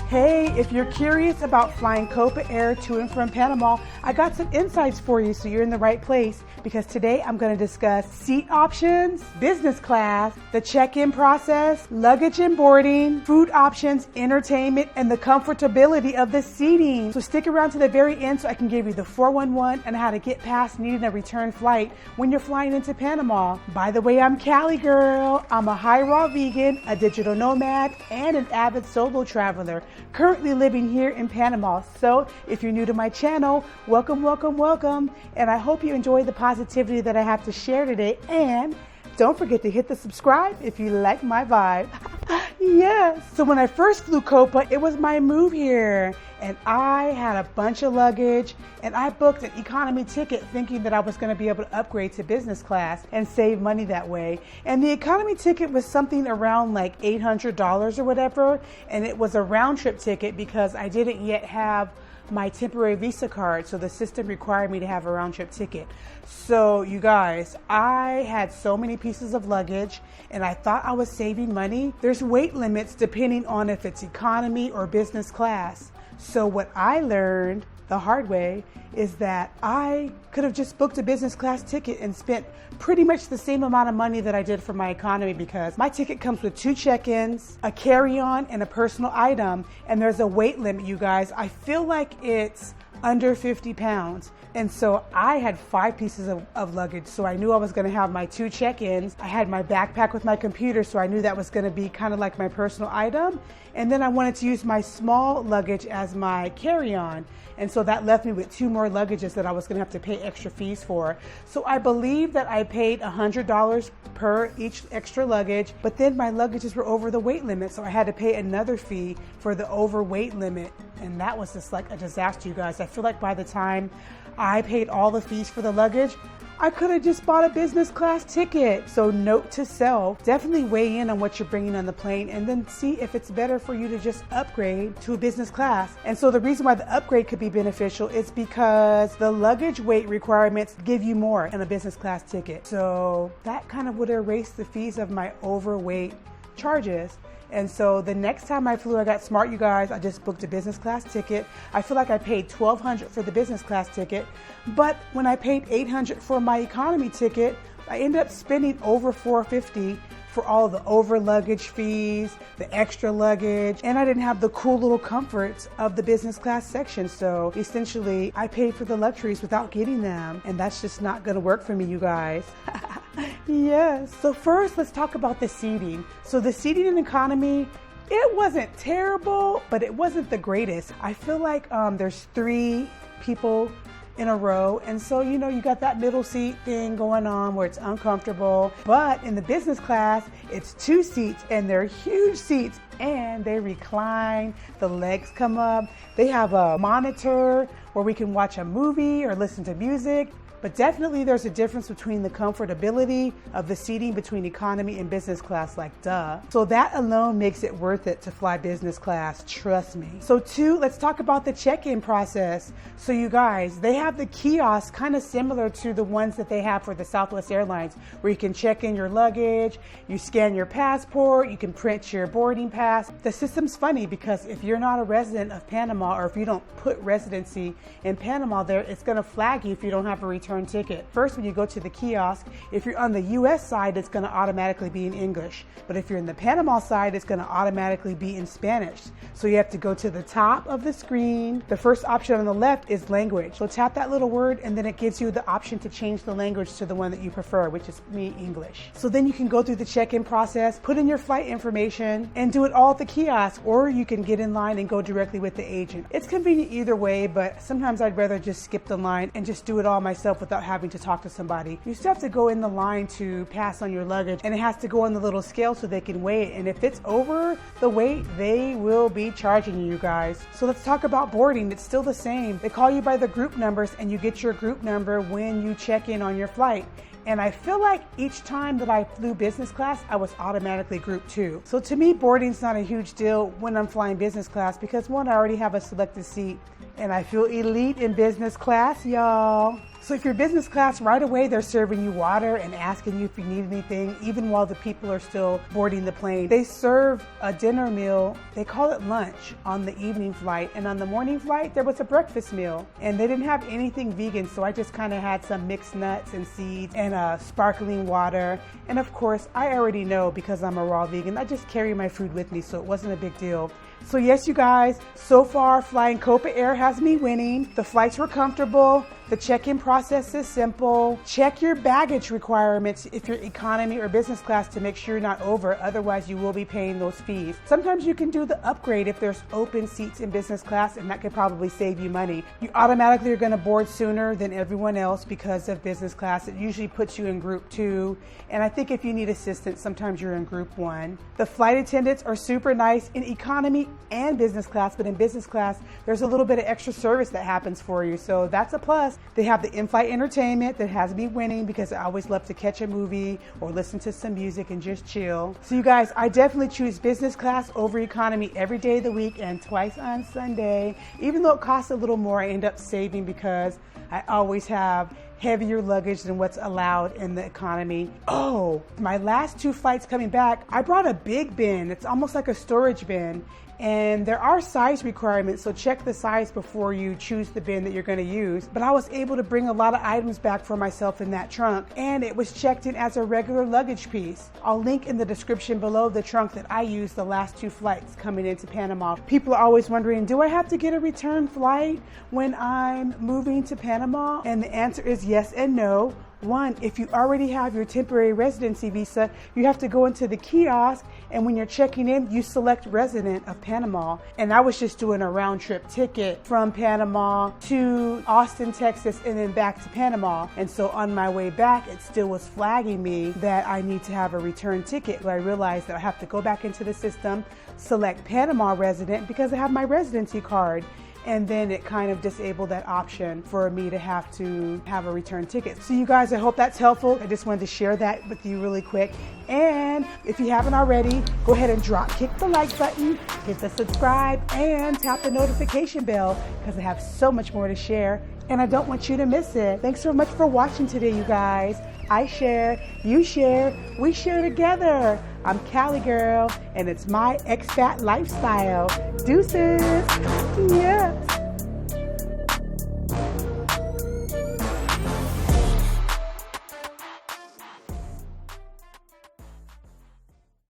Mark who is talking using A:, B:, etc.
A: Hey, if you're curious about flying Copa Air to and from Panama, I got some insights for you, so you're in the right place, because today I'm going to discuss seat options, business class, the check-in process, luggage and boarding, food options, entertainment, and the comfortability of the seating. So stick around to the very end so I can give you the 411 and how to get past needing a return flight when you're flying into Panama. By the way, I'm Cali Girl. I'm a high-raw vegan, a digital nomad, and an avid solo traveler, currently living here in Panama. So if you're new to my channel, welcome, welcome, welcome. And I hope you enjoy the positivity that I have to share today. And don't forget to hit the subscribe if you like my vibe. Yes. So when I first flew Copa, it was my move here. And I had a bunch of luggage, and I booked an economy ticket thinking that I was going to be able to upgrade to business class and save money that way. And the economy ticket was something around like $800 or whatever. And it was a round trip ticket because I didn't yet have my temporary Visa card, so the system required me to have a round trip ticket. So you guys, I had so many pieces of luggage and I thought I was saving money. There's weight limits depending on if it's economy or business class. So what I learned the hard way is that I could have just booked a business class ticket and spent pretty much the same amount of money that I did for my economy, because my ticket comes with 2 check-ins, a carry-on, and a personal item, and there's a weight limit, you guys. I feel like it's under 50 pounds. And so I had 5 pieces of luggage. So I knew I was going to have my 2 check-ins. I had my backpack with my computer, so I knew that was going to be kind of like my personal item. And then I wanted to use my small luggage as my carry-on. And so that left me with 2 more luggages that I was going to have to pay extra fees for. So I believe that I paid $100 per each extra luggage, but then my luggages were over the weight limit. So I had to pay another fee for the overweight limit. And that was just like a disaster, you guys. I feel like by the time I paid all the fees for the luggage, I could have just bought a business class ticket. So note to self, definitely weigh in on what you're bringing on the plane and then see if it's better for you to just upgrade to a business class. And so the reason why the upgrade could be beneficial is because the luggage weight requirements give you more in a business class ticket. So that kind of would erase the fees of my overweight charges. And so the next time I flew, I got smart, you guys. I just booked a business class ticket. I feel like I paid $1,200 for the business class ticket, but when I paid $800 for my economy ticket, I ended up spending over $450 for all the over luggage fees, the extra luggage, and I didn't have the cool little comforts of the business class section. So essentially, I paid for the luxuries without getting them, and that's just not gonna work for me, you guys. Yes. So first, let's talk about the seating. So the seating in economy, it wasn't terrible, but it wasn't the greatest. I feel like there's 3 people in a row, and so you got that middle seat thing going on where it's uncomfortable. But in the business class, it's 2 seats, and they're huge seats, and they recline, the legs come up, they have a monitor where we can watch a movie or listen to music. But definitely there's a difference between the comfortability of the seating between economy and business class, like duh. So that alone makes it worth it to fly business class, trust me. So 2, let's talk about the check-in process. So you guys, they have the kiosk kind of similar to the ones that they have for the Southwest Airlines, where you can check in your luggage, you scan your passport, you can print your boarding pass. The system's funny because if you're not a resident of Panama, or if you don't put residency in Panama there, it's gonna flag you if you don't have a return ticket. First, when you go to the kiosk, if you're on the US side, it's going to automatically be in English. But if you're in the Panama side, it's going to automatically be in Spanish. So you have to go to the top of the screen. The first option on the left is language. So tap that little word, and then it gives you the option to change the language to the one that you prefer, which is me, English. So then you can go through the check-in process, put in your flight information, and do it all at the kiosk, or you can get in line and go directly with the agent. It's convenient either way, but sometimes I'd rather just skip the line and just do it all myself without having to talk to somebody. You still have to go in the line to pass on your luggage, and it has to go on the little scale so they can weigh it. And if it's over the weight, they will be charging you guys. So let's talk about boarding. It's still the same. They call you by the group numbers, and you get your group number when you check in on your flight. And I feel like each time that I flew business class, I was automatically group 2. So to me, boarding's not a huge deal when I'm flying business class because 1, I already have a selected seat and I feel elite in business class, y'all. So if you're business class, right away they're serving you water and asking you if you need anything, even while the people are still boarding the plane. They serve a dinner meal, they call it lunch, on the evening flight. And on the morning flight, there was a breakfast meal. And they didn't have anything vegan, so I just kind of had some mixed nuts and seeds and sparkling water. And of course, I already know, because I'm a raw vegan, I just carry my food with me, so it wasn't a big deal. So yes, you guys, so far flying Copa Air has me winning. The flights were comfortable. The check-in process is simple. Check your baggage requirements if you're economy or business class to make sure you're not over, otherwise you will be paying those fees. Sometimes you can do the upgrade if there's open seats in business class, and that could probably save you money. You automatically are gonna board sooner than everyone else because of business class. It usually puts you in group 2, and I think if you need assistance, sometimes you're in group 1. The flight attendants are super nice in economy and business class, but in business class, there's a little bit of extra service that happens for you, so that's a plus. They have the in-flight entertainment that has me winning because I always love to catch a movie or listen to some music and just chill. So you guys, I definitely choose business class over economy every day of the week and twice on Sunday. Even though it costs a little more, I end up saving because I always have heavier luggage than what's allowed in the economy. Oh, my last 2 flights coming back, I brought a big bin. It's almost like a storage bin. And there are size requirements, so check the size before you choose the bin that you're going to use. But I was able to bring a lot of items back for myself in that trunk, and it was checked in as a regular luggage piece. I'll link in the description below the trunk that I used the last 2 flights coming into Panama. People are always wondering, do I have to get a return flight when I'm moving to Panama? And the answer is yes and no. 1, if you already have your temporary residency visa, you have to go into the kiosk, and when you're checking in, you select resident of Panama. And I was just doing a round trip ticket from Panama to Austin, Texas, and then back to Panama. And so on my way back, it still was flagging me that I need to have a return ticket. But I realized that I have to go back into the system, select Panama resident because I have my residency card. And then it kind of disabled that option for me to have a return ticket. So you guys, I hope that's helpful. I just wanted to share that with you really quick. And if you haven't already, go ahead and kick the like button, hit the subscribe, and tap the notification bell because I have so much more to share and I don't want you to miss it. Thanks so much for watching today, you guys. I share, you share, we share together. I'm Cali Girl, and it's my expat lifestyle. Deuces. Yes.